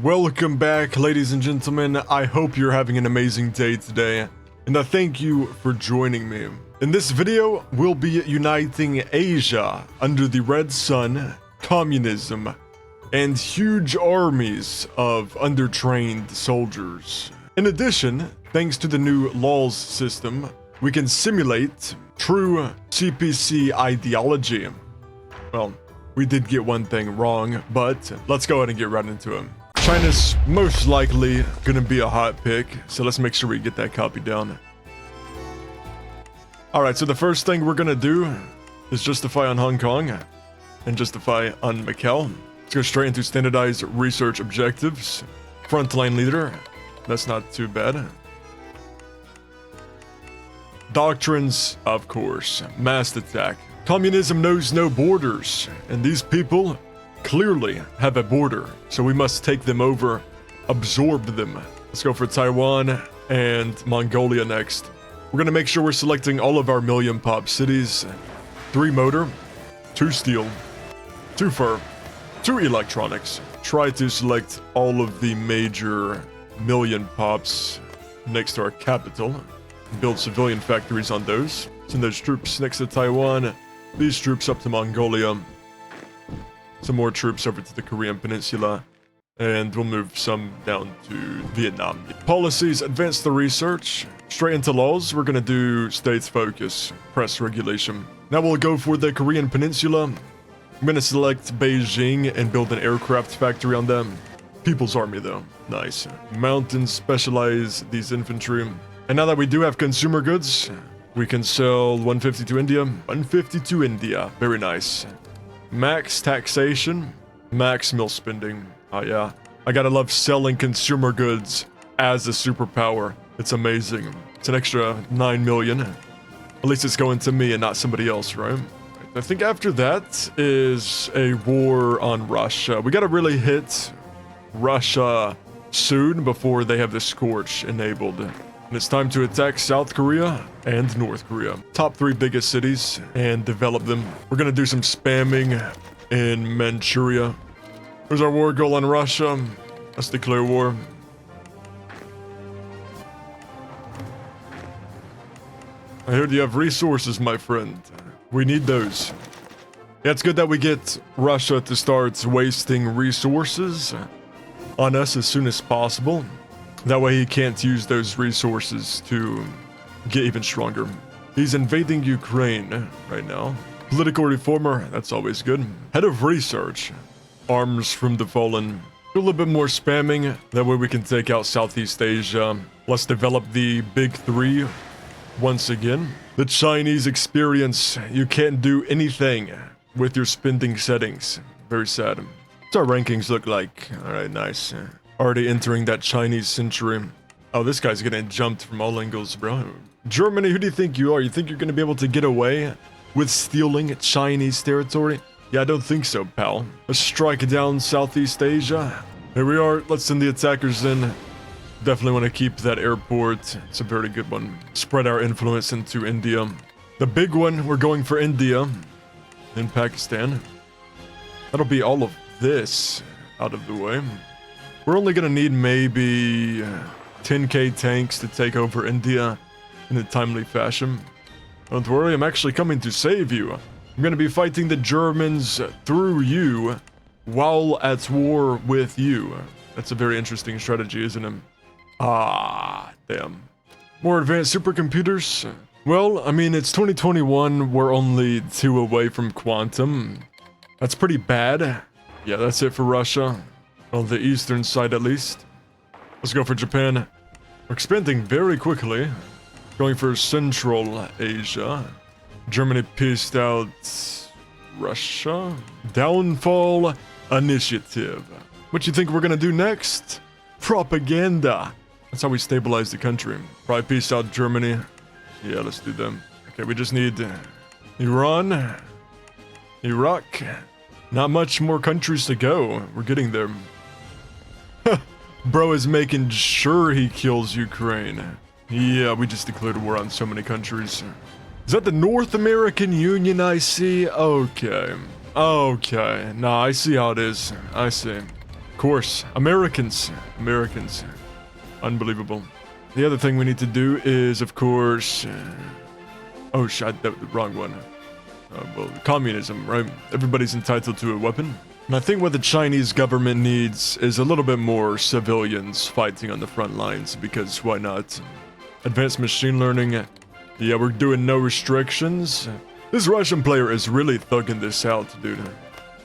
Welcome back, ladies and gentlemen. I hope you're having an amazing day today, and I thank you for joining me. In this video, we'll be uniting Asia under the Red Sun, communism, and huge armies of undertrained soldiers. In addition, thanks to the new laws system, we can simulate true CPC ideology. Well, we did get one thing wrong, but let's go ahead and get right into it. China's most likely gonna be a hot pick, so let's make sure we get that copy down. Alright, so the first thing we're gonna do is justify on Hong Kong and justify on Macau. Let's go straight into standardized research objectives. Frontline leader, that's not too bad. Doctrines, of course. Mass attack. Communism knows no borders, and these people clearly have a border, so we must take them over, absorb them. Let's go for Taiwan and Mongolia next. We're gonna make sure we're selecting all of our million pop cities. 3 motor, 2 steel, 2 fur, 2 electronics. Try to select all of the major million pops next to our capital. Build civilian factories on those. Send those troops next to Taiwan, these troops up to Mongolia. Some more troops over to the Korean Peninsula, and we'll move some down to Vietnam. Policies, advance the research. Straight into laws, we're gonna do states focus, press regulation. Now we'll go for the Korean Peninsula. I'm gonna select Beijing and build an aircraft factory on them. People's Army though, nice. Mountains, specialize these infantry. And now that we do have consumer goods, we can sell 150 to India, 150 to India, very nice. Max taxation, max mill spending. Oh yeah, I gotta love selling consumer goods as a superpower. It's amazing. It's an extra 9 million. At least it's going to me and not somebody else, right? I think after that is a war on Russia. We gotta really hit Russia soon before they have the Scorch enabled. And it's time to attack South Korea and North Korea. Top 3 biggest cities and develop them. We're gonna do some spamming in Manchuria. There's our war goal on Russia. Let's declare war. I heard you have resources, my friend. We need those. Yeah, it's good that we get Russia to start wasting resources on us as soon as possible. That way he can't use those resources to get even stronger. He's invading Ukraine right now. Political reformer, that's always good. Head of research. Arms from the fallen. Do a little bit more spamming. That way we can take out Southeast Asia. Let's develop the big 3 once again. The Chinese experience. You can't do anything with your spending settings. Very sad. What's our rankings look like? Alright, nice. Already entering that Chinese century. Oh, this guy's getting jumped from all angles, bro. Germany, who do you think you are? You think you're gonna be able to get away with stealing Chinese territory? Yeah, I don't think so, pal. Let's strike down Southeast Asia. Here we are. Let's send the attackers in. Definitely want to keep that airport. It's a very good one. Spread our influence into India. The big one, we're going for India and Pakistan. That'll be all of this out of the way. We're only gonna need maybe 10k tanks to take over India in a timely fashion. Don't worry, I'm actually coming to save you. I'm gonna be fighting the Germans through you while at war with you. That's a very interesting strategy, isn't it? Ah, damn. More advanced supercomputers? Well, I mean, it's 2021, we're only 2 away from quantum. That's pretty bad. Yeah, that's it for Russia. On the eastern side, at least. Let's go for Japan. We're expanding very quickly. Going for Central Asia. Germany pieced out Russia. Downfall initiative. What you think we're gonna do next? Propaganda. That's how we stabilize the country. Probably piece out Germany. Yeah, let's do them. Okay, we just need Iran, Iraq. Not much more countries to go. We're getting there. Bro is making sure he kills Ukraine. Yeah, we just declared war on so many countries. Is that the North American Union I see? Okay. Okay. Nah, I see how it is. I see. Of course, Americans. Americans. Unbelievable. The other thing we need to do is, of course... oh, shit, the wrong one. Well, communism, right? Everybody's entitled to a weapon. And I think what the Chinese government needs is a little bit more civilians fighting on the front lines, because why not? Advanced machine learning. Yeah, we're doing no restrictions. This Russian player is really thugging this out, dude.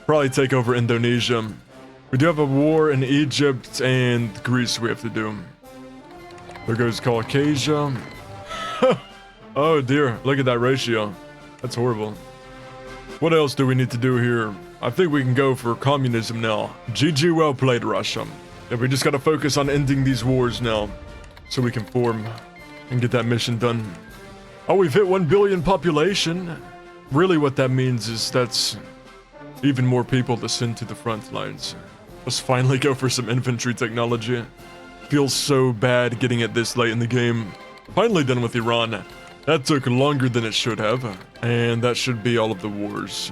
Probably take over Indonesia. We do have a war in Egypt and Greece we have to do. There goes Caucasia. Oh dear, look at that ratio. That's horrible. What else do we need to do here? I think we can go for communism now. GG, well played, Russia. Yeah, we just gotta focus on ending these wars now, so we can form and get that mission done. Oh, we've hit 1 billion population. Really what that means is that's even more people to send to the front lines. Let's finally go for some infantry technology. Feels so bad getting it this late in the game. Finally done with Iran. That took longer than it should have. And that should be all of the wars.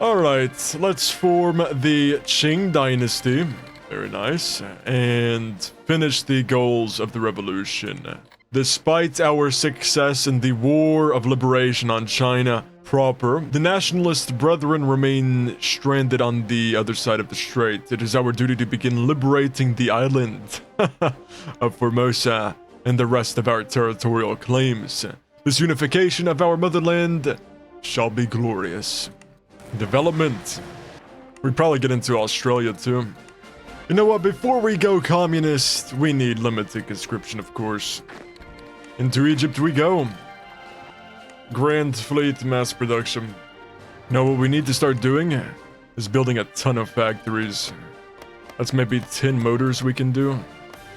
Alright, let's form the Qing Dynasty. Very nice. And finish the goals of the revolution. Despite our success in the War of Liberation on China proper, the nationalist brethren remain stranded on the other side of the strait. It is our duty to begin liberating the island of Formosa and the rest of our territorial claims. This unification of our motherland shall be glorious. Development. We'd probably get into Australia too. You know what, before we go communist, we need limited conscription, of course. Into Egypt we go. Grand Fleet mass production. Now what we need to start doing is building a ton of factories. That's maybe 10 motors we can do.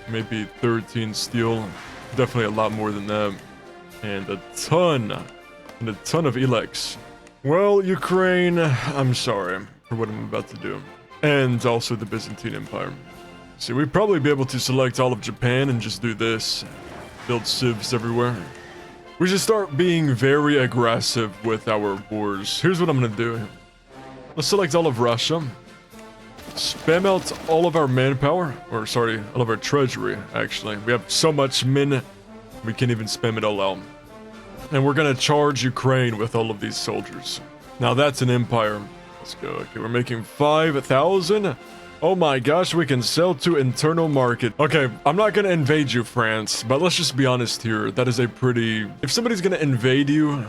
Maybe 13 steel. Definitely a lot more than that. And a ton of elex. Well, Ukraine, I'm sorry for what I'm about to do. And also the Byzantine Empire. See, we'd probably be able to select all of Japan and just do this. Build civs everywhere. We should start being very aggressive with our wars. Here's what I'm gonna do. Let's select all of Russia. Spam out all of our manpower. Or sorry, all of our treasury, actually. We have so much men, we can't even spam it all out. And we're gonna charge Ukraine with all of these soldiers. Now that's an empire. Let's go. Okay, we're making 5,000. Oh my gosh, we can sell to internal market. Okay, I'm not gonna invade you, France, but let's just be honest here. That is a pretty... If somebody's gonna invade you,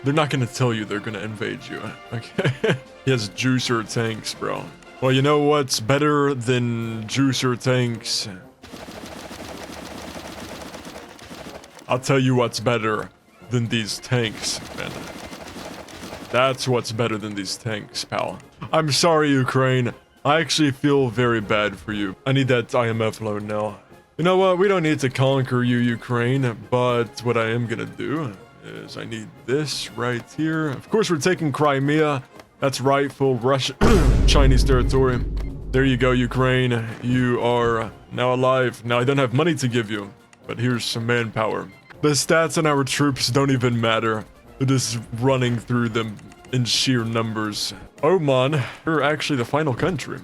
they're not gonna tell you they're gonna invade you. Okay? He has juicer tanks, bro. Well, you know what's better than juicer tanks? I'll tell you what's better than these tanks, man. That's what's better than these tanks, pal. I'm sorry, Ukraine. I actually feel very bad for you. I need that IMF loan now. You know what? We don't need to conquer you, Ukraine, but what I am gonna do is I need this right here. Of course, we're taking Crimea. That's rightful Russian Chinese territory. There you go, Ukraine. You are now alive. Now, I don't have money to give you, but here's some manpower. The stats on our troops don't even matter. They're just running through them in sheer numbers. Oman, you're actually the final country.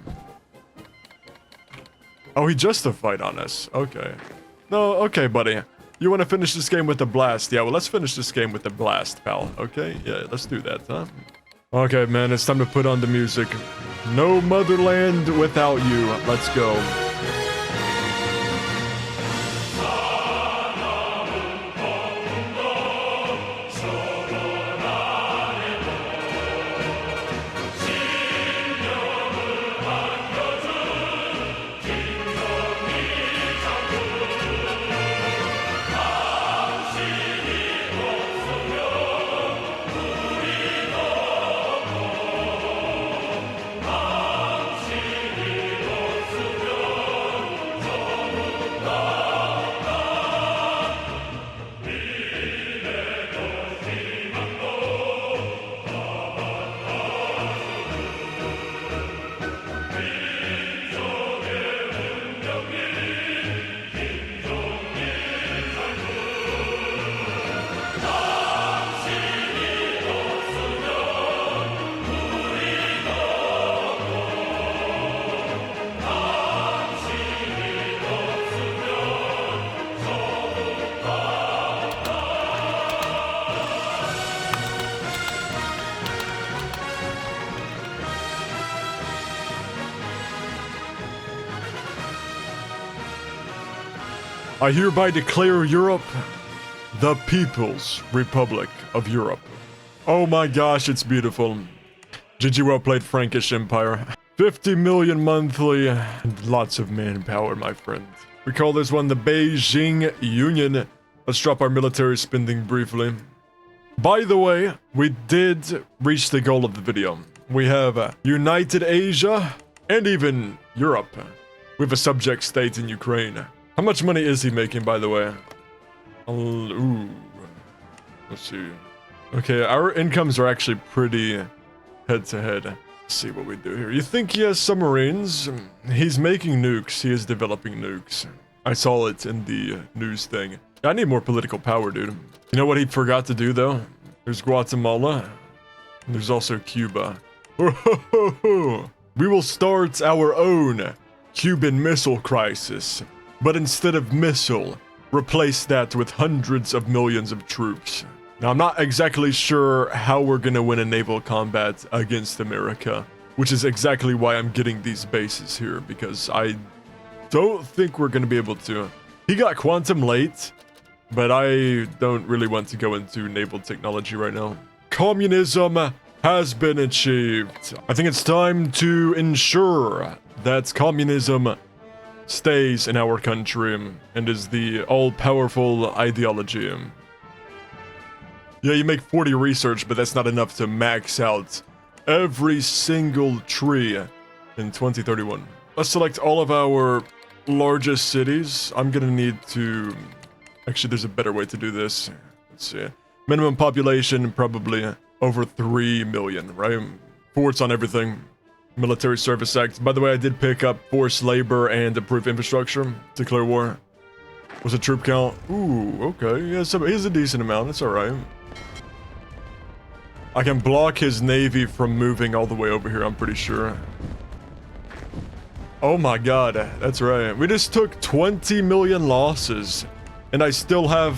Oh, he justified on us. Okay. No, okay, buddy. You want to finish this game with a blast? Yeah, well, let's finish this game with a blast, pal. Okay? Yeah, let's do that, huh? Okay, man, it's time to put on the music. No motherland without you. Let's go. I hereby declare Europe the People's Republic of Europe. Oh my gosh, it's beautiful. GG, well played, Frankish Empire. 50 million monthly, and lots of manpower, my friend. We call this one the Beijing Union. Let's drop our military spending briefly. By the way, we did reach the goal of the video. We have United Asia and even Europe. We have a subject state in Ukraine. How much money is he making, by the way? Ooh. Let's see. Okay, our incomes are actually pretty head-to-head. Let's see what we do here. You think he has submarines? He's making nukes. He is developing nukes. I saw it in the news thing. I need more political power, dude. You know what he forgot to do, though? There's Guatemala. And there's also Cuba. We will start our own Cuban Missile Crisis. But instead of missile, replace that with hundreds of millions of troops. Now, I'm not exactly sure how we're gonna win a naval combat against America, which is exactly why I'm getting these bases here, because I don't think we're gonna be able to. He got quantum late, but I don't really want to go into naval technology right now. Communism has been achieved. I think it's time to ensure that communism stays in our country and is the all-powerful ideology. Yeah, you make 40 research, but that's not enough to max out every single tree in 2031. Let's select all of our largest cities. I'm gonna need to... Actually, there's a better way to do this. Let's see. Minimum population, probably over 3 million, right? Forts on everything. Military Service Act. By the way, I did pick up forced labor and improve infrastructure. Declare war. What's the troop count? Ooh, okay. Yeah, so he's a decent amount. It's alright. I can block his navy from moving all the way over here, I'm pretty sure. Oh my god, that's right. We just took 20 million losses. And I still have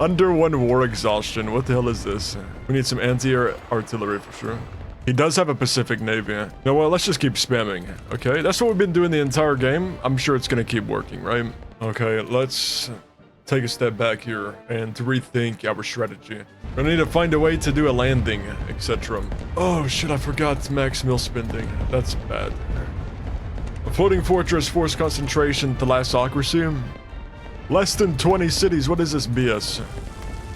under 1 war exhaustion. What the hell is this? We need some anti-air artillery for sure. He does have a Pacific Navy. You know what, let's just keep spamming, okay? That's what we've been doing the entire game. I'm sure it's gonna keep working, right? Okay, let's take a step back here and rethink our strategy. We're gonna need to find a way to do a landing, etc. Oh shit, I forgot max mill spending. That's bad. A floating fortress, force concentration, thalassocracy. Less than 20 cities, what is this BS?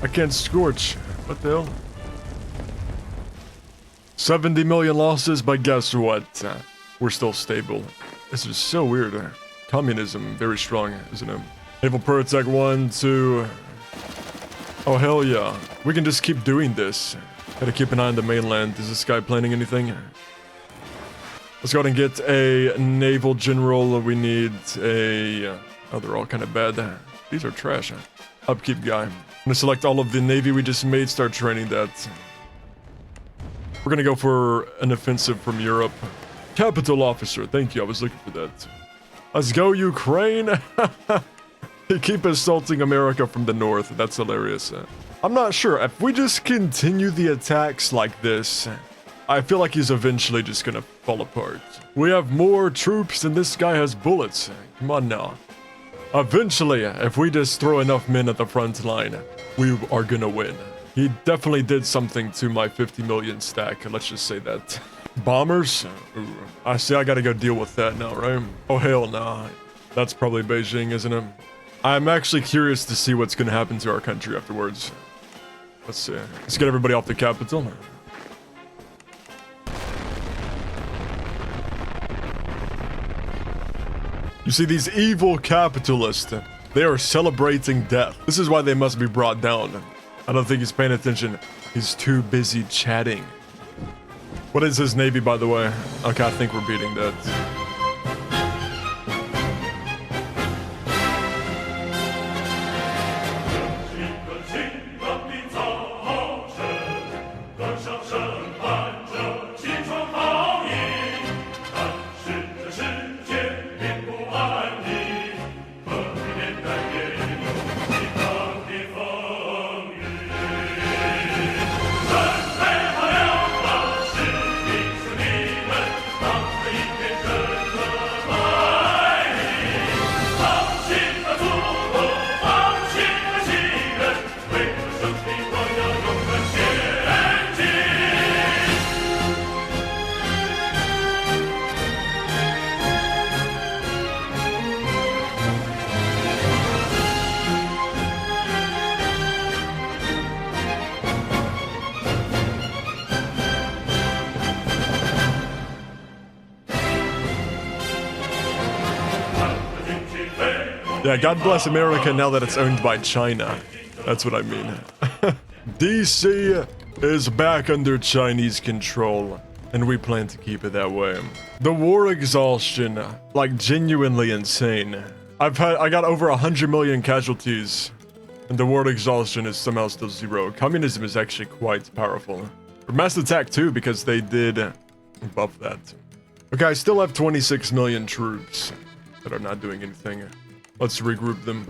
I can't scorch. What the hell? 70 million losses, but guess what? We're still stable. This is so weird. Communism, very strong, isn't it? Naval Protec 1, 2. Oh, hell yeah. We can just keep doing this. Gotta keep an eye on the mainland. Is this guy planning anything? Let's go ahead and get a naval general. We need a... Oh, they're all kind of bad. These are trash. Upkeep guy. I'm gonna select all of the navy we just made, start training that. We're gonna go for an offensive from Europe. Capital officer, thank you, I was looking for that. Let's go, Ukraine! They keep assaulting America from the north, that's hilarious. I'm not sure, if we just continue the attacks like this, I feel like he's eventually just gonna fall apart. We have more troops than this guy has bullets. Come on now. Eventually, if we just throw enough men at the front line, we are gonna win. He definitely did something to my 50 million stack, let's just say that. Bombers? Ooh, I see I gotta go deal with that now, right? Oh hell no. That's probably Beijing, isn't it? I'm actually curious to see what's gonna happen to our country afterwards. Let's see. Let's get everybody off the capital. You see, these evil capitalists, they are celebrating death. This is why they must be brought down. I don't think he's paying attention. He's too busy chatting. What is his navy, by the way? Okay, I think we're beating that. Yeah, God bless America now that it's owned by China. That's what I mean. DC is back under Chinese control, and we plan to keep it that way. The war exhaustion, like genuinely insane. I got over 100 million casualties, and the war exhaustion is somehow still 0. Communism is actually quite powerful. Mass attack too, because they did buff that. Okay, I still have 26 million troops that are not doing anything. Let's regroup them.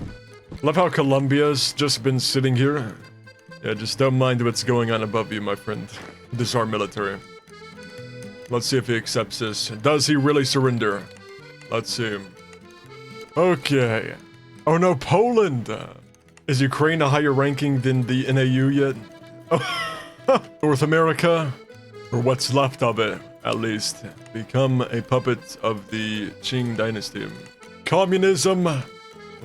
Love how Colombia's just been sitting here. Yeah, just don't mind what's going on above you, my friend. Disarm military. Let's see if he accepts this. Does he really surrender? Let's see. Okay. Oh no, Poland! Is Ukraine a higher ranking than the NAU yet? North America, or what's left of it, at least, become a puppet of the Qing dynasty. Communism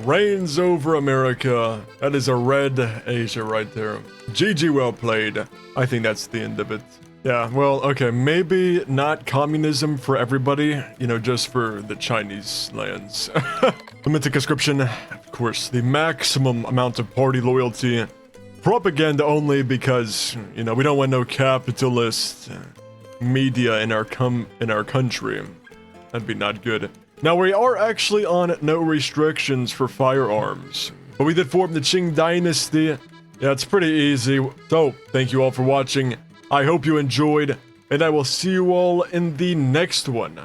reigns over America. That is a red Asia right there. GG, well played. I think that's the end of it. Yeah, well, okay, maybe not communism for everybody, you know, just for the Chinese lands. Limited conscription, of course, the maximum amount of party loyalty. Propaganda only because, you know, we don't want no capitalist media in our country. That'd be not good. Now, we are actually on no restrictions for firearms, but we did form the Qing dynasty. Yeah, it's pretty easy. So, thank you all for watching. I hope you enjoyed, and I will see you all in the next one.